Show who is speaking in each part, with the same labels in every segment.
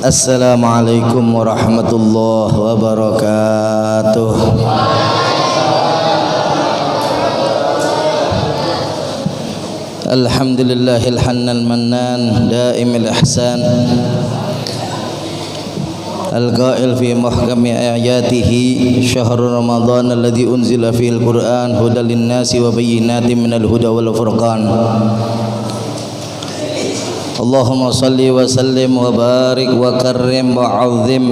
Speaker 1: Assalamualaikum warahmatullahi wabarakatuh. Alhamdulillahil hannal mannan daimil ihsan al-qail fi muhkami ayatihi syahrul ramadhan alladzi unzila fihil qur'an hudal linnasi wa bayyinatin minal huda wal furqan. Allahumma salli wa sallim wa barik wa karrim wa azim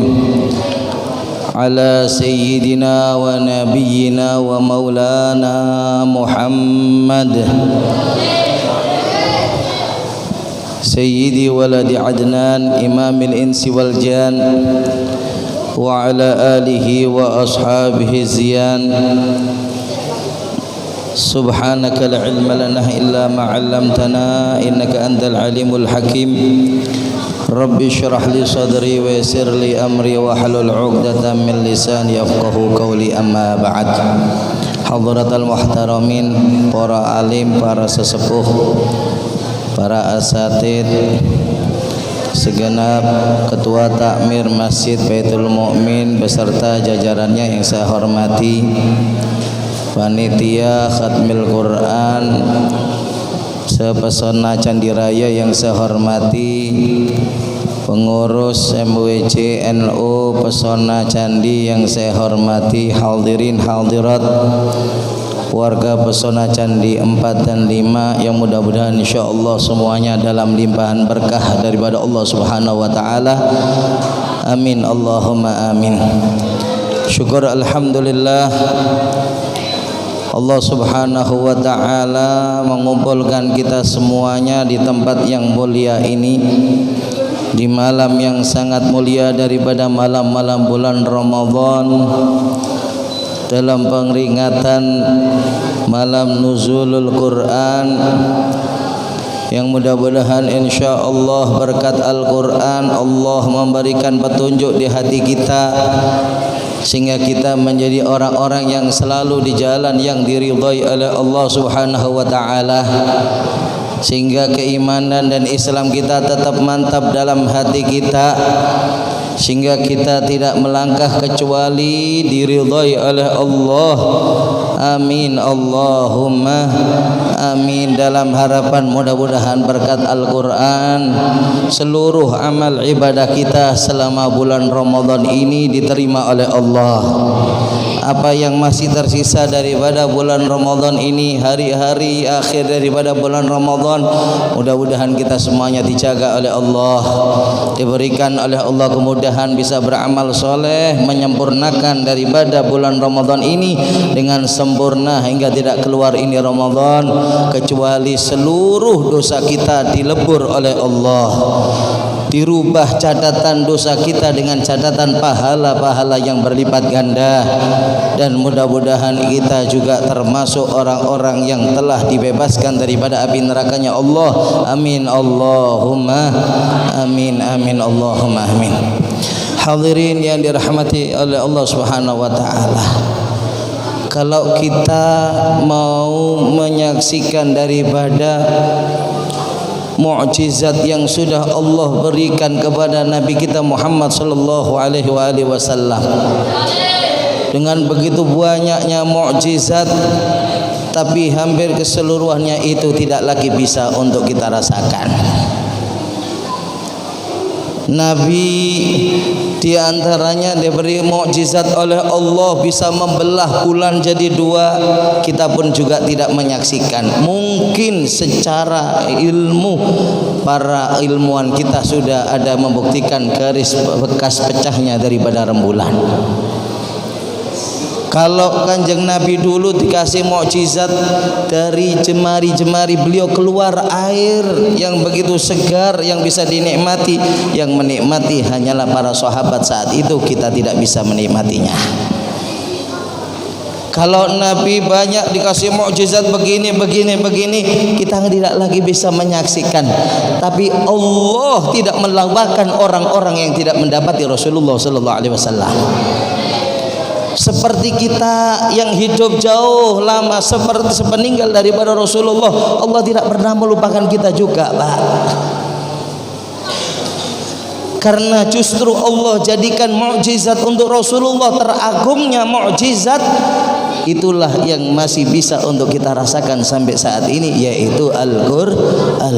Speaker 1: ala sayyidina wa nabiyyina wa maulana Muhammad sayyidi waladi adnan imamil insi wal jan wa ala alihi wa ashabihi ziyan. Subhanaka la ilma lana illa ma 'allamtana innaka antal alimul hakim. Rabbi shrah li sadri wa yassir li amri wa hlul 'uqdatam min lisani yafqahu qawli, amma ba'd. Hadratal muhtaramin, para alim, para sesepuh, para asatid, segenap ketua takmir Masjid Baitul Mukmin beserta jajarannya yang saya hormati, panitia Khatmil Quran sepesona Candi Raya yang saya hormati, pengurus MWC NU Pesona Candi yang saya hormati, hadirin hadirat warga Pesona Candi 4 dan 5 yang mudah-mudahan insyaallah semuanya dalam limpahan berkah daripada Allah Subhanahu wa taala. Amin Allahumma amin. Syukur alhamdulillah Allah Subhanahu wa ta'ala mengumpulkan kita semuanya di tempat yang mulia ini, di malam yang sangat mulia daripada malam-malam bulan Ramadan, dalam peringatan malam nuzulul Quran yang mudah-mudahan insyaallah berkat Al-Quran Allah memberikan petunjuk di hati kita sehingga kita menjadi orang-orang yang selalu di jalan yang diridhai oleh Allah Subhanahu wa taala, sehingga keimanan dan Islam kita tetap mantap dalam hati kita, sehingga kita tidak melangkah kecuali diridhai oleh Allah. Amin Allahumma amin. Dalam harapan mudah-mudahan berkat Al-Quran seluruh amal ibadah kita selama bulan Ramadan ini diterima oleh Allah. Apa yang masih tersisa daripada bulan Ramadan ini, hari-hari akhir daripada bulan Ramadan, mudah-mudahan kita semuanya dijaga oleh Allah, diberikan oleh Allah kemudahan bisa beramal soleh, menyempurnakan daripada bulan Ramadan ini dengan sempurna hingga tidak keluar ini Ramadan kecuali seluruh dosa kita dilebur oleh Allah, dirubah catatan dosa kita dengan catatan pahala-pahala yang berlipat ganda, dan mudah-mudahan kita juga termasuk orang-orang yang telah dibebaskan daripada api nerakanya Allah. Amin Allahumma amin. Amin Allahumma amin. Hadirin yang dirahmati oleh Allah Subhanahu wa taala, kalau kita mau menyaksikan daripada mukjizat yang sudah Allah berikan kepada Nabi kita Muhammad sallallahu alaihi wasallam, dengan begitu banyaknya mukjizat, tapi hampir keseluruhannya itu tidak lagi bisa untuk kita rasakan. Nabi di antaranya diberi mukjizat oleh Allah bisa membelah bulan jadi dua, kita pun juga tidak menyaksikan. Mungkin secara ilmu para ilmuwan kita sudah ada membuktikan garis bekas pecahnya daripada rembulan. Kalau Kanjeng Nabi dulu dikasih mukjizat dari jemari-jemari beliau keluar air yang begitu segar yang bisa dinikmati, yang menikmati hanyalah para sahabat saat itu, kita tidak bisa menikmatinya. Kalau Nabi banyak dikasih mukjizat begini, kita tidak lagi bisa menyaksikan. Tapi Allah tidak melawakan orang-orang yang tidak mendapati Rasulullah sallallahu alaihi wasallam. Seperti kita yang hidup jauh lama seperti sepeninggal daripada Rasulullah, Allah tidak pernah melupakan kita juga, Pak. Karena justru Allah jadikan mukjizat untuk Rasulullah, teragungnya mukjizat itulah yang masih bisa untuk kita rasakan sampai saat ini, yaitu Al-Qur'an.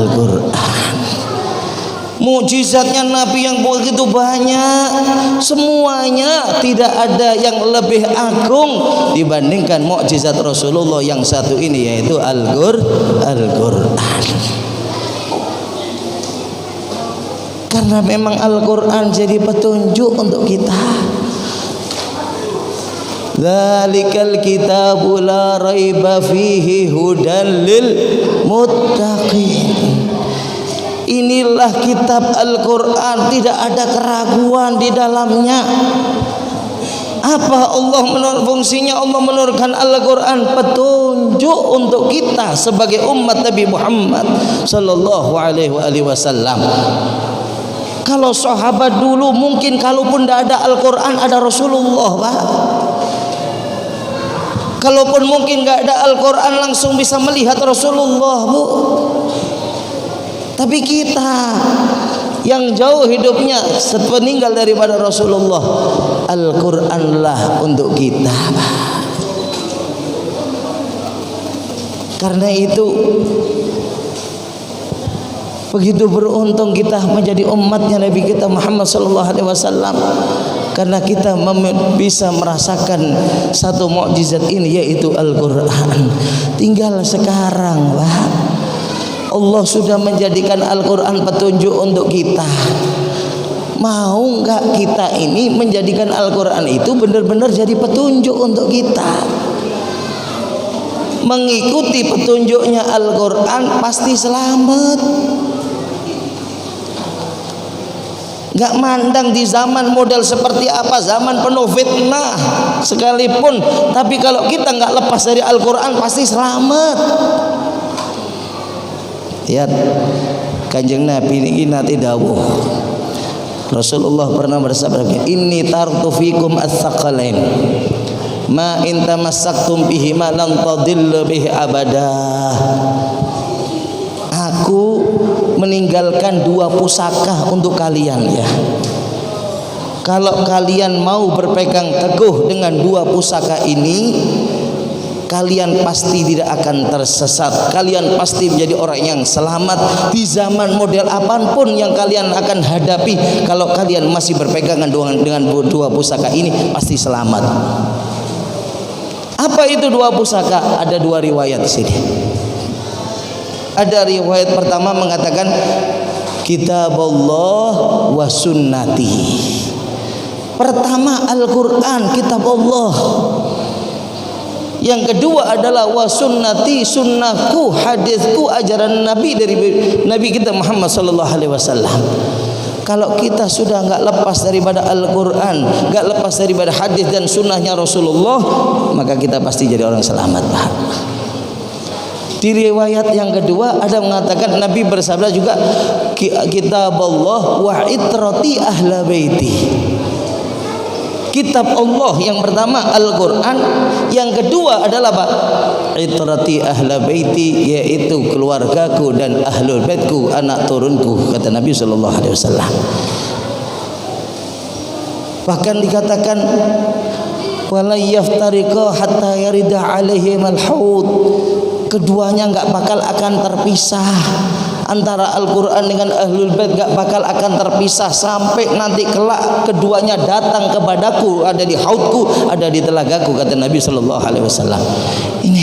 Speaker 1: Mukjizatnya Nabi yang begitu banyak, semuanya tidak ada yang lebih agung dibandingkan mukjizat Rasulullah yang satu ini, yaitu Al-Qur'an. Karena memang Al-Qur'an jadi petunjuk untuk kita. Dzalikal kitabu la raiba fihi hudan lil muttaqin. Inilah kitab Al-Qur'an, tidak ada keraguan di dalamnya. Apa fungsinya Allah menurunkan Al-Qur'an? Petunjuk untuk kita sebagai umat Nabi Muhammad sallallahu alaihi wasallam. Kalau sahabat dulu mungkin kalaupun tidak ada Al-Qur'an, ada Rasulullah, Pak. Kalaupun mungkin nggak ada Al-Qur'an, langsung bisa melihat Rasulullah, Bu. Tapi kita yang jauh hidupnya sepeninggal daripada Rasulullah, Al-Qur'anlah untuk kita. Karena itu begitu beruntung kita menjadi umatnya Nabi kita Muhammad sallallahu alaihi wasallam, karena kita bisa merasakan satu mukjizat ini, yaitu Al-Qur'an. Tinggal sekarang, Pak, Allah sudah menjadikan Al-Qur'an petunjuk untuk kita. Mau enggak kita ini menjadikan Al-Qur'an itu benar-benar jadi petunjuk untuk kita? Mengikuti petunjuknya Al-Qur'an pasti selamat. Gak mandang di zaman model seperti apa, zaman penuh fitnah sekalipun, tapi kalau kita gak lepas dari Al-Qur'an pasti selamat. Lihat Kanjeng Nabi ini nanti dawuh, Rasulullah pernah bersabda, inni tartu fikum ats-tsaqalain ma in tamassaktum bihi ma lan tadillu bihi abada. Aku meninggalkan dua pusaka untuk kalian, ya. Kalau kalian mau berpegang teguh dengan dua pusaka ini, kalian pasti tidak akan tersesat. Kalian pasti menjadi orang yang selamat di zaman model apapun yang kalian akan hadapi. Kalau kalian masih berpegangan dengan dua pusaka ini, pasti selamat. Apa itu dua pusaka? Ada dua riwayat di sini. Ada riwayat pertama mengatakan Kitabullah wa sunnati. Pertama Al-Qur'an, kitab Allah. Yang kedua adalah wa sunnati, sunnahku, hadisku, ajaran Nabi dari Nabi kita Muhammad sallallahu alaihi wasallam. Kalau kita sudah enggak lepas daripada Al-Qur'an, enggak lepas daripada hadis dan sunnahnya Rasulullah, maka kita pasti jadi orang selamat, Pak. Di riwayat yang kedua ada mengatakan Nabi bersabda juga Kitabullah wa itrati ahla baiti. Kitab Allah yang pertama Al-Qur'an, yang kedua adalah apa? Itrati ahla baiti, yaitu keluargaku dan ahlul baitku, anak turunku, kata Nabi sallallahu alaihi wasallam. Bahkan dikatakan wala yaftariqa hatta yarida alaihim al-haud. Keduanya enggak bakal akan terpisah. Antara Al-Qur'an dengan Ahlul Bait enggak bakal akan terpisah sampai nanti kelak keduanya datang kepadaku, ada di haudku, ada di telagaku, kata Nabi sallallahu alaihi wasallam. Ini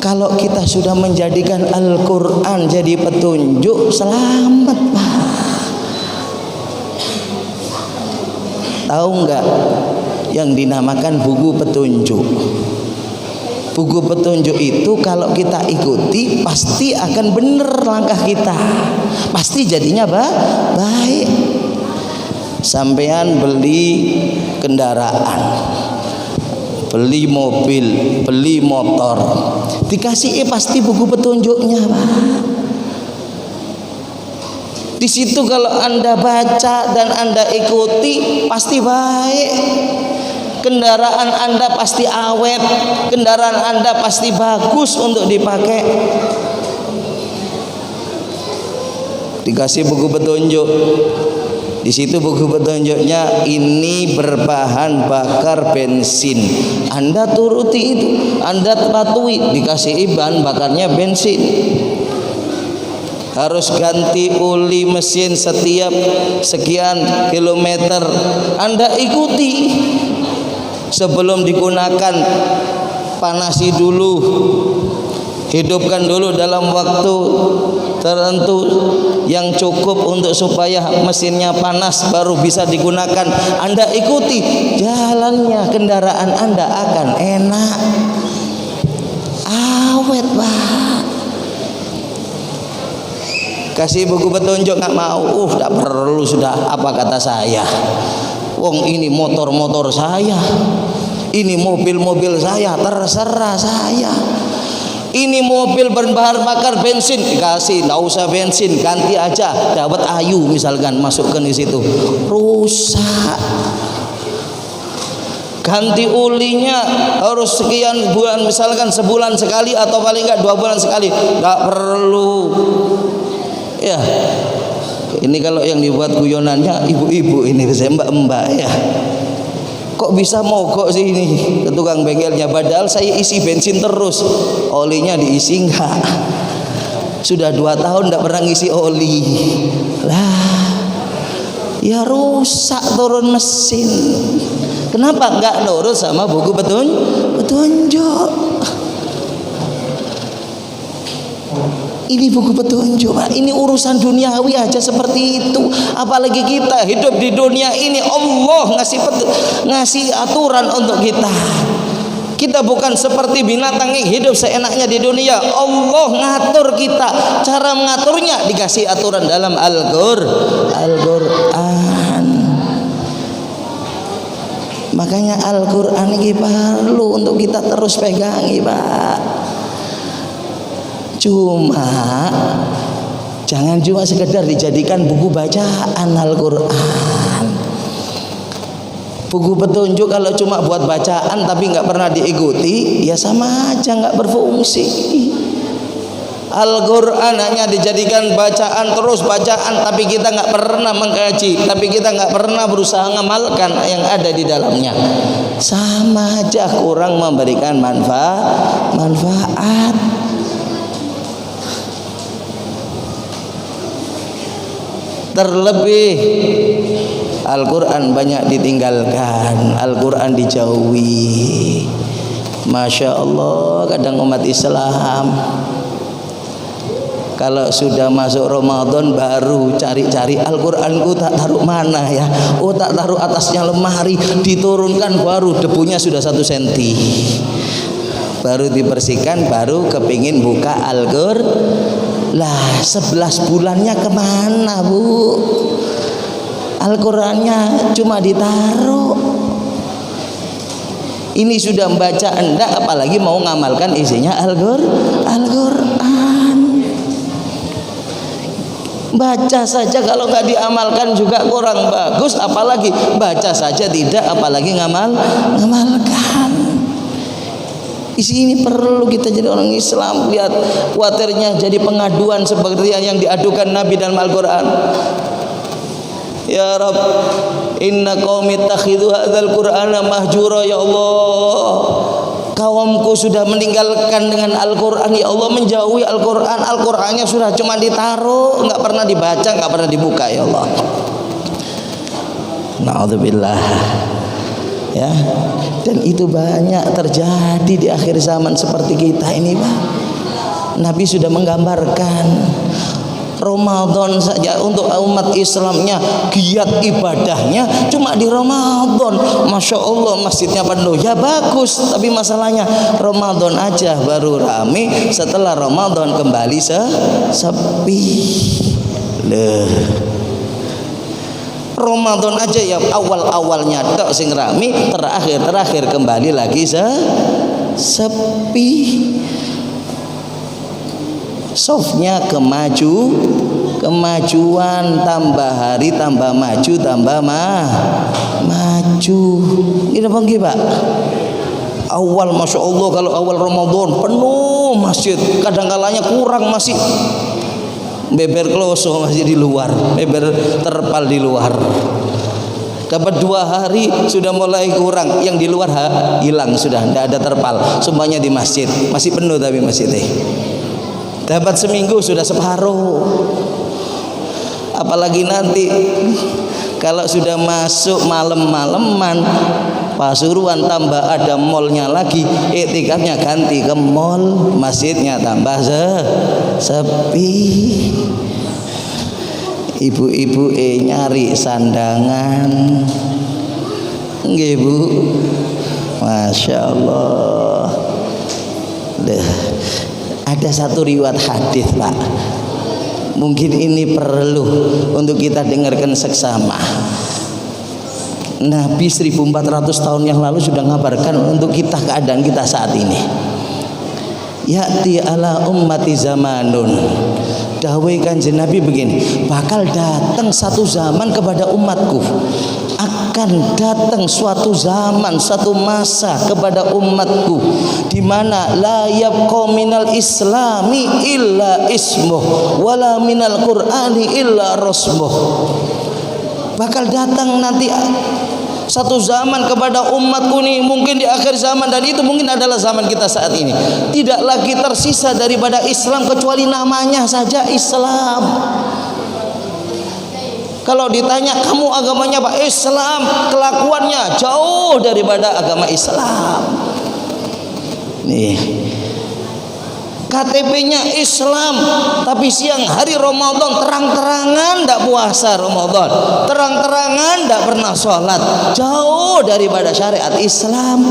Speaker 1: kalau kita sudah menjadikan Al-Qur'an jadi petunjuk, selamat, Pak. Tahu enggak yang dinamakan buku petunjuk? Buku petunjuk itu kalau kita ikuti pasti akan benar langkah kita, pasti jadinya baik. Sampean beli kendaraan, beli mobil, beli motor, dikasih pasti buku petunjuknya, Pak. Di situ kalau Anda baca dan Anda ikuti pasti baik. Kendaraan Anda pasti awet, kendaraan Anda pasti bagus untuk dipakai. dikasih buku petunjuk. Di situ buku petunjuknya, ini berbahan bakar bensin. Anda turuti itu, Anda patuhi, dikasih bahan bakarnya bensin. Harus ganti oli mesin setiap sekian kilometer. Anda ikuti. Sebelum digunakan, panasi dulu, hidupkan dulu dalam waktu tertentu yang cukup untuk supaya mesinnya panas, baru bisa digunakan. Anda ikuti, jalannya kendaraan Anda akan enak, awet Pak. Kasih buku petunjuk nggak mau, tak perlu sudah, apa kata saya, wong ini motor-motor saya, ini mobil-mobil saya, terserah saya. Ini mobil berbahan bakar bensin, dikasih, nggak usah bensin, ganti aja, dapat ayu misalkan, masukkan di situ, rusak. Ganti olinya harus sekian bulan, misalkan sebulan sekali atau paling nggak 2 bulan sekali, nggak perlu. Ya, ini kalau yang dibuat guyonannya ibu-ibu ini, saya mbak-mbak ya. Kok bisa mogok sih ini ke tukang bengkelnya, padahal saya isi bensin terus, olinya diisi enggak. Sudah 2 tahun enggak pernah ngisi oli. Lah, ya rusak, turun mesin. Kenapa enggak nurut sama buku petunjuk? Ini buku petunjuk, Pak. Ini urusan duniawi aja seperti itu. Apalagi kita hidup di dunia ini, Allah ngasih aturan untuk kita. Kita bukan seperti binatang yang hidup seenaknya di dunia. Allah ngatur kita. Cara mengaturnya dikasih aturan dalam Al-Qur'an. Makanya Al-Qur'an ini perlu untuk kita terus pegangi, Pak. Cuma jangan cuma sekedar dijadikan buku bacaan Al-Qur'an. Buku petunjuk kalau cuma buat bacaan tapi nggak pernah diikuti, ya sama aja nggak berfungsi. Al-Qur'an hanya dijadikan bacaan, terus bacaan, tapi kita nggak pernah mengkaji, tapi kita nggak pernah berusaha ngamalkan yang ada di dalamnya. Sama aja kurang memberikan manfaat. Terlebih Al-Quran banyak ditinggalkan, Al-Quran dijauhi. Masya Allah, kadang umat Islam kalau sudah masuk Ramadan baru cari-cari Al-Quranku tak taruh mana ya. Oh, tak taruh atasnya lemari, diturunkan baru debunya sudah 1 senti, baru dibersihkan, baru kepingin buka Al-Quran. Lah 11 bulannya kemana, Bu? Al-Qurannya cuma ditaruh. Ini sudah membaca enggak, apalagi mau ngamalkan isinya Al-Quran. Baca saja kalau nggak diamalkan juga kurang bagus, apalagi baca saja tidak, apalagi ngamalkan. Isi ini perlu kita jadi orang Islam. Lihat, khawatirnya jadi pengaduan seperti yang diadukan Nabi dalam Al-Quran. Ya Rabb, inna qaumi takhidhu hadzal Qur'ana mahjura. Ya Allah, kaumku sudah meninggalkan dengan Al-Quran. Ya Allah, menjauhi Al-Quran. Al-Qurannya sudah cuma ditaruh, nggak pernah dibaca, nggak pernah dibuka. Ya Allah, na'udzubillah. Ya, dan itu banyak terjadi di akhir zaman seperti kita ini, Pak. Nabi sudah menggambarkan Ramadan saja untuk umat Islamnya, giat ibadahnya cuma di Ramadan. Masya Allah, masjidnya penuh, ya bagus, tapi masalahnya Ramadan aja baru rame, setelah Ramadan kembali sepi. Ramadan aja ya awal-awalnya tok sing rame, terakhir kembali lagi sepi. Softnya kemajuan, tambah hari tambah maju, tambah maju. Ini apa nggih, Pak? Awal Masya Allah, kalau awal Ramadan penuh masjid, kadang kalanya kurang masih beber kloso masih di luar, beber terpal di luar. Dapat 2 hari sudah mulai kurang, yang di luar hilang sudah, tidak ada terpal, semuanya di masjid, masih penuh tapi masjidnya. Dapat seminggu sudah separuh. Apalagi nanti kalau sudah masuk malam-malaman, Pasuruan tambah ada mallnya lagi, iktikafnya ganti ke mall, masjidnya tambah sepi. Ibu-ibu nyari sandangan, nggih Bu, masya Allah. Ada satu riwayat hadis Pak, mungkin ini perlu untuk kita dengarkan seksama. Nabi 1400 tahun yang lalu sudah mengabarkan untuk kita keadaan kita saat ini. Ya'ti ala ummati zamanun, dawai kanjeng Nabi begini, bakal datang satu zaman kepada umatku, akan datang suatu zaman, satu masa kepada umatku di mana la yabqa minal islami illa ismuh wala minal qur'ani illa rasmuh. Bakal datang nanti satu zaman kepada umatku nih, mungkin di akhir zaman, dan itu mungkin adalah zaman kita saat ini. Tidak lagi tersisa daripada Islam kecuali namanya saja Islam. Kalau ditanya kamu agamanya apa? Islam. Kelakuannya jauh daripada agama Islam. Nih, KTP-nya Islam, tapi siang hari Ramadan terang-terangan tidak puasa Ramadan, terang-terangan tidak pernah sholat, jauh daripada syariat Islam.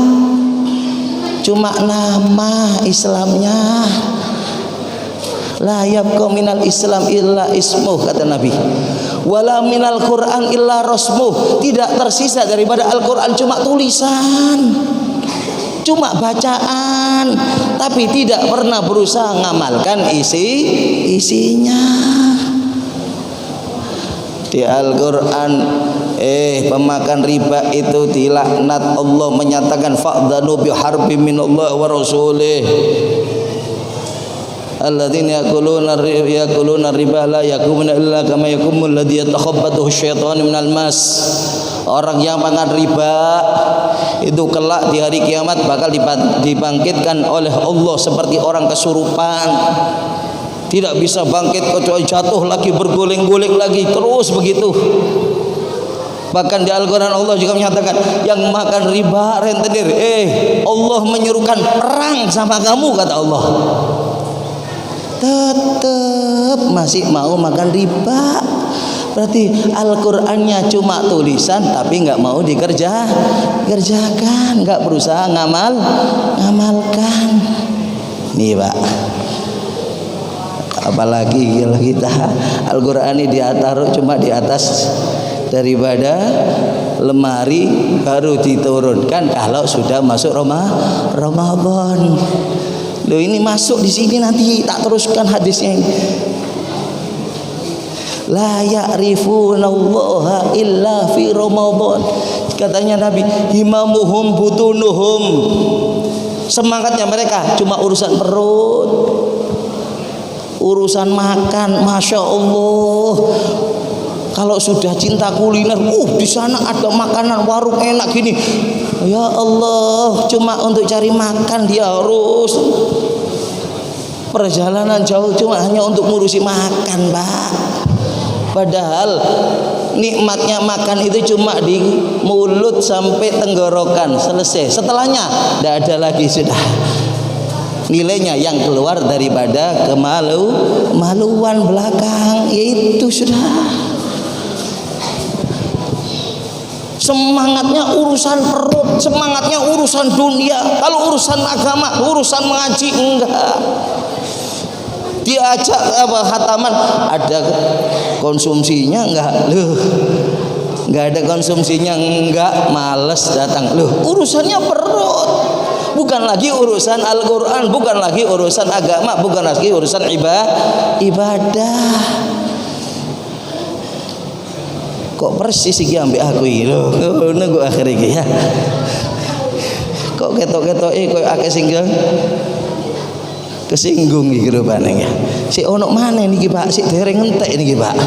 Speaker 1: Cuma nama Islamnya. La yabqa minal Islam illa ismuh, kata Nabi. Wala minal Quran illa rasmuh. Tidak tersisa daripada Al-Quran cuma tulisan, cuma bacaan, tapi tidak pernah berusaha mengamalkan isinya. Di Al-Quran pemakan riba itu dilaknat. Allah menyatakan fa'dhanu biharbi minallah wa rasulih. Alladzina yakuluna riba la yakumuna illa kama yakumul ladzi yatakhabbathu asyaitanu minal mas. Orang yang makan riba itu kelak di hari kiamat bakal dibangkitkan oleh Allah seperti orang kesurupan. Tidak bisa bangkit kecuali jatuh lagi, berguling-guling lagi, terus begitu. Bahkan di Al-Quran Allah juga menyatakan yang makan riba rentenir, Allah menyuruhkan perang sama kamu, kata Allah. Tetap masih mau makan riba. Berarti Al-Qur'annya cuma tulisan tapi nggak mau dikerjakan, nggak berusaha ngamalkan. Nih Pak, apalagi kalau kita Al-Qur'an ini ditaruh cuma di atas daripada lemari, baru diturunkan kalau sudah masuk Ramadan. Loh, ini masuk di sini, nanti tak teruskan hadisnya ini. La ya'rifunallaha illa fi Ramadan. Katanya Nabi, himamuhum butunuhum. Semangatnya mereka cuma urusan perut, urusan makan. Masya Allah. Kalau sudah cinta kuliner, di sana ada makanan warung enak gini. Ya Allah, cuma untuk cari makan dia harus perjalanan jauh cuma hanya untuk ngurusi makan, Pak. Padahal nikmatnya makan itu cuma di mulut sampai tenggorokan, selesai. Setelahnya tidak ada lagi sudah nilainya yang keluar daripada kemaluan belakang, yaitu sudah. Semangatnya urusan perut, semangatnya urusan dunia. Kalau urusan agama, urusan mengaji enggak. Diajak khataman, ada konsumsinya enggak? Loh, enggak ada konsumsinya enggak, males datang. Loh, urusannya perut. Bukan lagi urusan Al-Qur'an, bukan lagi urusan agama, bukan lagi urusan ibadah. Kok persis iki ambek aku iki lho. Ngono kok akhire iki ya. Kok ketok-ketoke koyo akeh sing kesinggung iki rupane ya. Si ono mana niki Pak, si dereng entek niki Pak.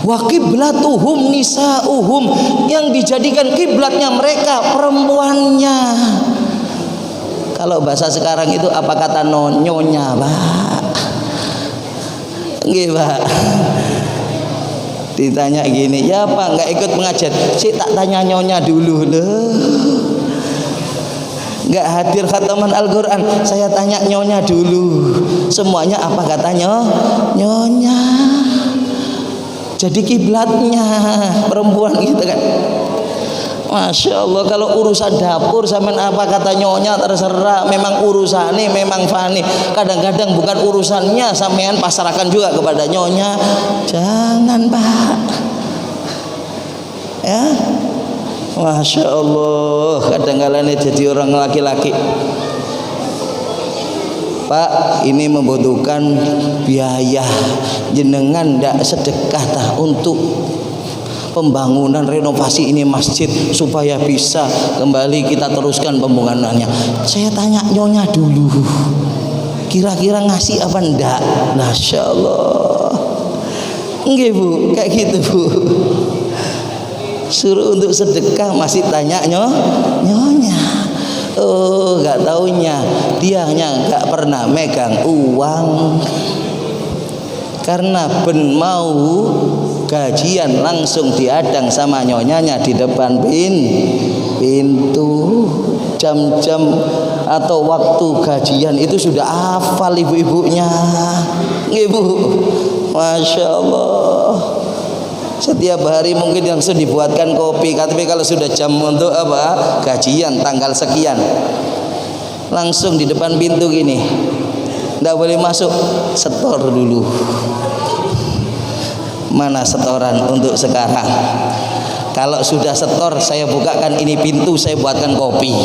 Speaker 1: Wa qiblatuhum nisauhum, yang dijadikan kiblatnya mereka perempuannya. Kalau bahasa sekarang itu apa kata nyonya Pak? Nggih Pak. Ditanya gini, ya Pak nggak ikut mengajar? Si tak tanya nyonya dulu loh. Nggak hadir khataman Al-Quran, saya tanya nyonya dulu. Semuanya apa katanya? Nyonya. Jadi kiblatnya perempuan gitu kan. Masya Allah, kalau urusan dapur sampean apa kata nyonya terserah. Memang urusannya memang fani. Kadang-kadang bukan urusannya sampean pasrahkan juga kepada nyonya. Jangan Pak. Ya. Masya Allah, kadang-kadang jadi orang laki-laki. Pak, ini membutuhkan biaya. Jenengan ndak sedekah tah untuk pembangunan renovasi ini masjid supaya bisa kembali kita teruskan pembangunannya. Saya tanya nyonya dulu, kira-kira ngasih apa ndak? Masya Allah. Nggih Bu, kayak gitu Bu. Suruh untuk sedekah masih tanya nyonya. Oh, nggak taunya dianya nggak pernah megang uang, karena ben mau gajian langsung diadang sama nyonyanya di depan pintu. Jam-jam atau waktu gajian itu sudah hafal ibu-ibunya. Ibu, Masya Allah. Setiap hari mungkin langsung dibuatkan kopi. Tapi kalau sudah jam untuk apa? Gajian tanggal sekian, langsung di depan pintu gini. Nggak boleh masuk, setor dulu. Mana setoran untuk sekarang? Kalau sudah setor, saya bukakan ini pintu, saya buatkan kopi.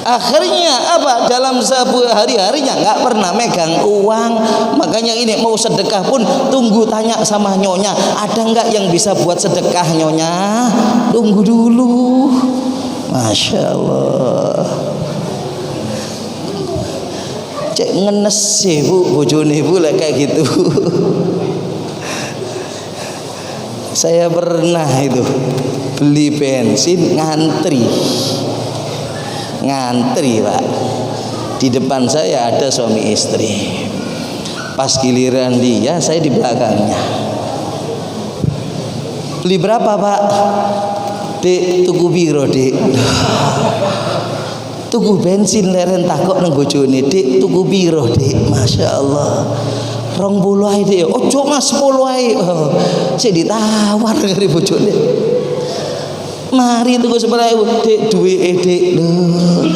Speaker 1: Akhirnya apa? Dalam hari-harinya nggak pernah megang uang. Makanya ini mau sedekah pun tunggu tanya sama nyonya, ada nggak yang bisa buat sedekah nyonya? Tunggu dulu. Masya Allah. Cek ngenes sih Bu, bojone Bu lah kayak gitu. Saya pernah itu beli bensin ngantri Pak. Di depan saya ada suami istri. Pas giliran dia, saya di belakangnya. Beli berapa Pak? Dek, tuku biro Dek. Tuku bensin leren takok nang bojone. Dek, tuku biro Dek. Masya Allah. 20 ae Dek. Ojo Mas 10 ae. Sik ditawar karo bojone. Mari tunggu sebelah Dek, duwe Dek. Loh,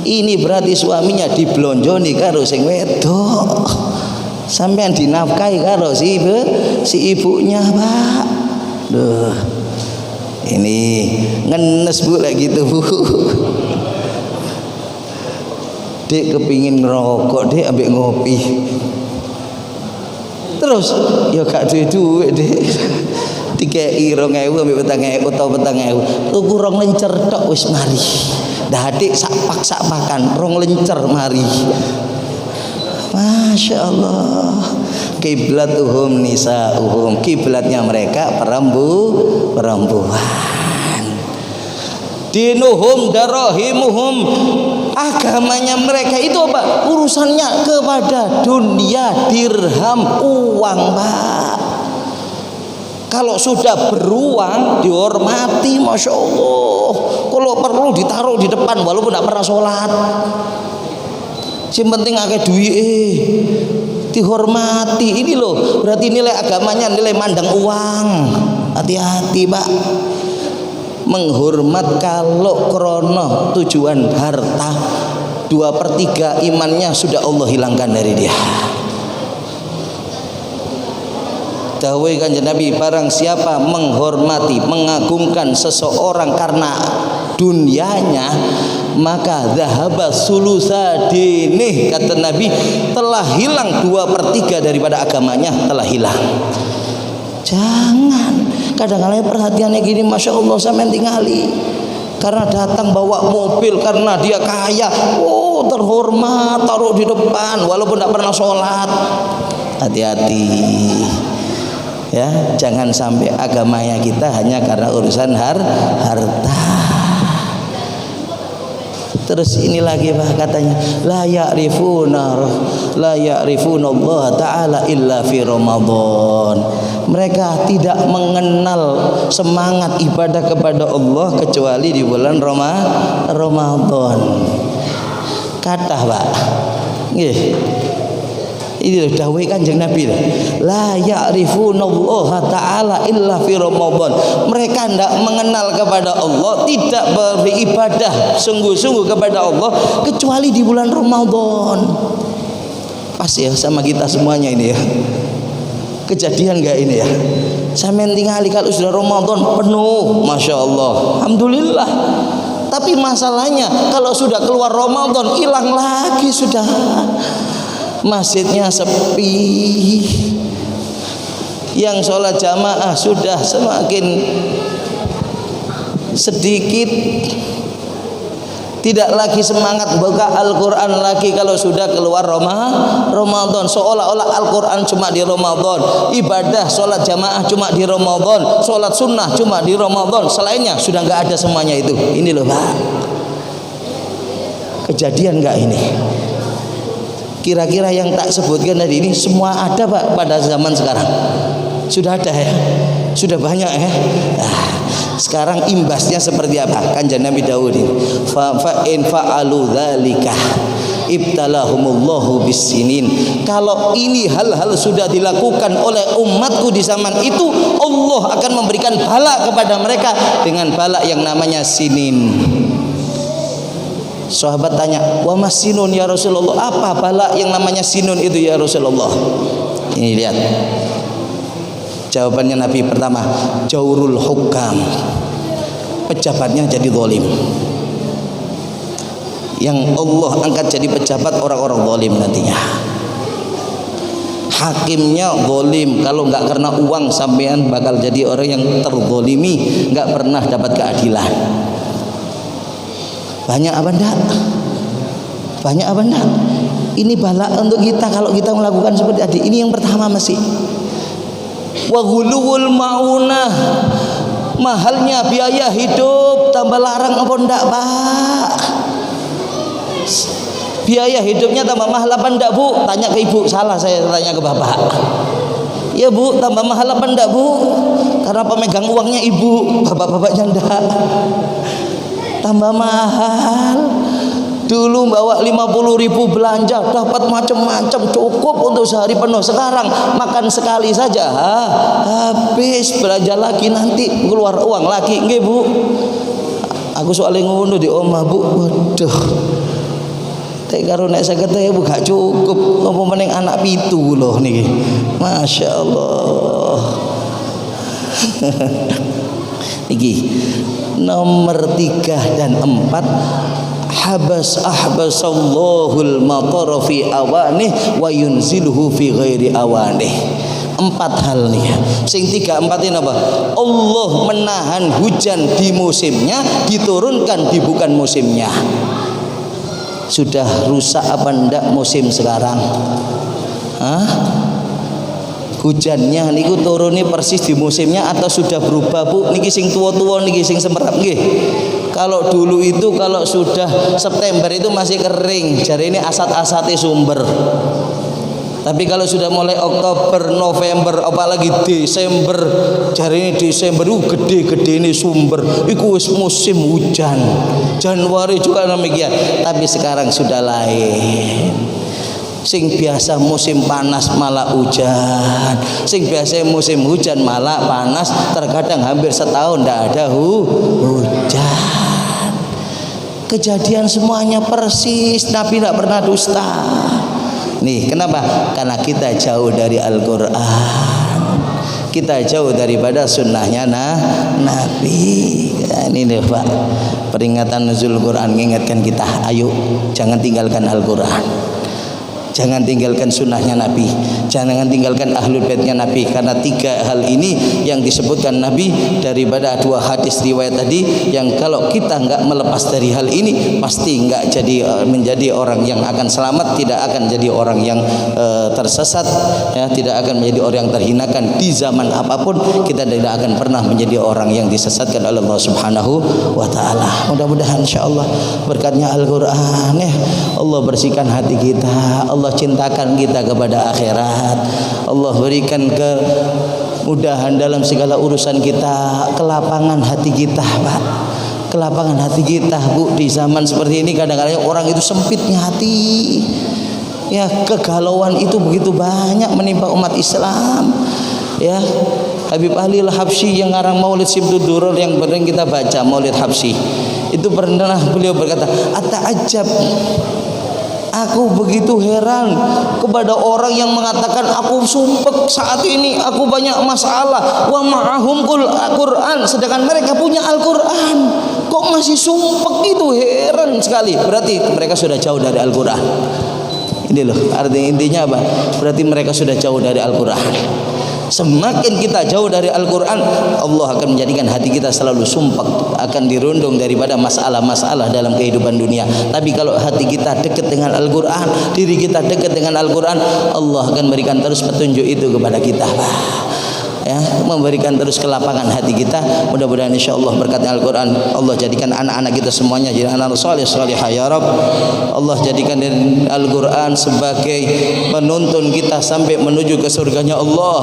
Speaker 1: ini berarti suaminya diblonjoni karo sing wedok, sampean dinafkahi karo si ibunya Pak. Loh, ini ngenes Bu lek gitu Bu. Dek kepingin ngerokok Dek, ambek ngopi. Terus ya gak duwe Dek. 3.000 2.000 ambek 4.000 atau 4.000. Tuku rong lencer tok wis mari. Dah adik sak-pakan rong lencer mari. Masya Allah. Kiblatuhum nisauhum, kiblatnya mereka perempuan. Dinuhum darahimuhum, agamanya mereka itu apa? Urusannya kepada dunia, dirham, uang Pak. Kalau sudah beruang dihormati, Masya Allah. Kalau perlu ditaruh di depan walaupun tidak pernah sholat. Yang penting akeh duit dihormati. Ini loh, berarti nilai agamanya nilai mandang uang. Hati-hati Pak. Menghormat kalau krono tujuan harta, 2/3 imannya sudah Allah hilangkan dari dia. Dawuh Kanjeng Nabi, barang siapa menghormati, mengagungkan seseorang karena dunianya, maka dhahaba sulusa dinih, kata Nabi, telah hilang 2/3 daripada agamanya, telah hilang. Jangan kadang-kadang perhatiannya gini, Masya Allah, sampai tinggali karena datang bawa mobil, karena dia kaya, oh terhormat, taruh di depan walaupun tidak pernah sholat. Hati-hati ya, jangan sampai agamanya kita hanya karena urusan harta. Terus ini lagi Pak katanya, la ya'rifuna Allah ta'ala illa fi Ramadan. Mereka tidak mengenal semangat ibadah kepada Allah kecuali di bulan Ramadan. Kata Pak nggih, ini dawuh Kanjeng Nabi, la ya'rifunallaha ta'ala illa fi Ramadan. Mereka tidak mengenal kepada Allah, tidak beribadah sungguh-sungguh kepada Allah kecuali di bulan Ramadan. Pas ya sama kita semuanya ini ya. Kejadian enggak ini ya? Sampeyan tingali kalau sudah Ramadan penuh, Masya Allah, alhamdulillah. Tapi masalahnya kalau sudah keluar Ramadan hilang lagi sudah. Masjidnya sepi, yang sholat jamaah sudah semakin sedikit, tidak lagi semangat buka Al-Quran lagi kalau sudah keluar Ramadan. Seolah-olah Al-Quran cuma di Ramadan, ibadah sholat jamaah cuma di Ramadan, sholat sunnah cuma di Ramadan, selainnya sudah nggak ada semuanya itu. Ini loh Pak, kejadian nggak ini? Kira-kira yang tak sebutkan tadi ini semua ada Pak pada zaman sekarang? Sudah ada ya? Sudah banyak ya? Nah, sekarang imbasnya seperti apa? Kanjeng Nabi Daud ini, fa in fa'alu dzalika ibtalahumullahu bisinin. Kalau ini hal-hal sudah dilakukan oleh umatku di zaman itu, Allah akan memberikan bala kepada mereka dengan bala yang namanya sinin. Sahabat tanya, wa mas sinun ya Rasulullah, apa bala yang namanya sinun itu ya Rasulullah? Ini lihat jawabannya Nabi. Pertama, jaurul hukam, pejabatnya jadi zalim. Yang Allah angkat jadi pejabat orang-orang zalim nantinya. Hakimnya zalim, kalau nggak karena uang sampean bakal jadi orang yang terzalimi, nggak pernah dapat keadilan. Banyak apa enggak? Banyak apa enggak? Ini bala untuk kita kalau kita melakukan seperti tadi. Ini yang pertama masih. Wa ghuluwul maunah, mahalnya biaya hidup, tambah larang apa enggak Pak? Biaya hidupnya tambah mahal apa enggak Bu? Tanya ke ibu, salah saya tanya ke bapak. Ya Bu, tambah mahal apa enggak Bu? Karena pemegang uangnya ibu, bapak-bapaknya enggak. Tambah mahal. Dulu bawa 50.000 belanja dapat macam-macam, cukup untuk sehari penuh. Sekarang makan sekali saja habis, belanja lagi nanti keluar uang lagi. Nggih Bu, aku soalnya ngono di omah Bu. Waduh, tek karo nek 50.000 gak cukup, apa meneng anak pitu loh niki. Masya Allah. Niki nomor 3 dan 4, ahbasallahul matar fi awanih wa yunziluhu fi ghairi awanih. 4 hal nih. Sing 3 4 ini apa? Allah menahan hujan di musimnya, diturunkan di bukan musimnya. Sudah rusak apa ndak musim sekarang? Hujannya niku turunnya persis di musimnya atau sudah berubah Bu? Niki sing tua-tua niki sing semerap nggih. Kalau dulu itu kalau sudah September itu masih kering, jari ini asat-asati sumber. Tapi kalau sudah mulai Oktober, November, apalagi Desember, jari ini Desember gede-gede ini sumber. Iku wis musim hujan. Januari juga demikian. Tapi sekarang sudah lain. Sing biasa musim panas malah hujan, sing biasa musim hujan malah panas. Terkadang hampir setahun tidak ada hujan. Kejadian semuanya persis, Nabi tidak pernah dusta. Nih kenapa? Karena kita jauh dari Al-Quran, kita jauh daripada sunnahnya Nabi. Ini nih Pak, peringatan nuzul Quran mengingatkan kita, ayo jangan tinggalkan Al-Quran. Jangan tinggalkan sunnahnya Nabi, jangan tinggalkan ahlul baitnya Nabi, karena 3 hal ini yang disebutkan Nabi daripada 2 hadis riwayat tadi, yang kalau kita enggak melepas dari hal ini pasti enggak jadi menjadi orang yang akan selamat, tidak akan jadi orang yang tersesat, ya, tidak akan menjadi orang yang terhinakan di zaman apapun. Kita tidak akan pernah menjadi orang yang disesatkan oleh Allah Subhanahu wa taala. Mudah-mudahan insyaallah berkatnya Al-Qur'an, ya, Allah bersihkan hati kita, Allah cintakan kita kepada akhirat, Allah berikan kemudahan dalam segala urusan kita, kelapangan hati kita, Pak, kelapangan hati kita, Bu. Di zaman seperti ini kadang-kadang orang itu sempitnya hati, ya, kegalauan itu begitu banyak menimpa umat Islam, ya. Habib Ali Al-Habsyi yang ngarang Maulid Sibtud Duror yang sering kita baca, Maulid Habsyi, itu pernah beliau berkata, "Ata'ajab, aku begitu heran kepada orang yang mengatakan aku sumpek saat ini, aku banyak masalah, wa ma'ahum Al-Quran, sedangkan mereka punya Al-Quran, kok masih sumpek?" Itu heran sekali. Berarti mereka sudah jauh dari Al-Quran. Ini loh, intinya apa? Berarti mereka sudah jauh dari Al-Quran. Semakin kita jauh dari Al-Quran, Allah akan menjadikan hati kita selalu sumpek, akan dirundung daripada masalah-masalah dalam kehidupan dunia. Tapi kalau hati kita dekat dengan Al-Quran, diri kita dekat dengan Al-Quran, Allah akan berikan terus petunjuk itu kepada kita, ya, memberikan terus kelapangan hati kita. Mudah-mudahan insyaallah berkat Al-Quran Allah jadikan anak-anak kita semuanya jadi anak saleh salihah ya Rabb. Allah jadikan Al-Quran sebagai penuntun kita sampai menuju ke surganya Allah.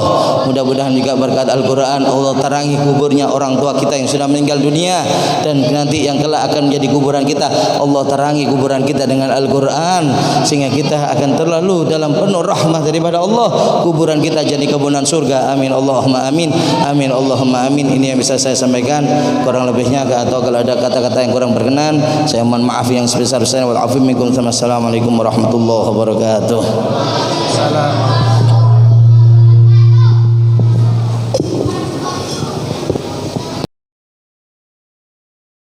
Speaker 1: Mudah-mudahan juga berkat Al-Quran Allah terangi kuburnya orang tua kita yang sudah meninggal dunia, dan nanti yang kelak akan menjadi kuburan kita, Allah terangi kuburan kita dengan Al-Quran, sehingga kita akan terlalu dalam penuh rahmat daripada Allah. Kuburan kita jadi kebunan surga. Amin Allahumma amin, amin Allahumma amin. Ini yang bisa saya sampaikan, kurang lebihnya atau kalau ada kata-kata yang kurang berkenan saya mohon maaf yang sebesar-besarnya. Wal afu minkum. Assalamualaikum warahmatullahi wabarakatuh.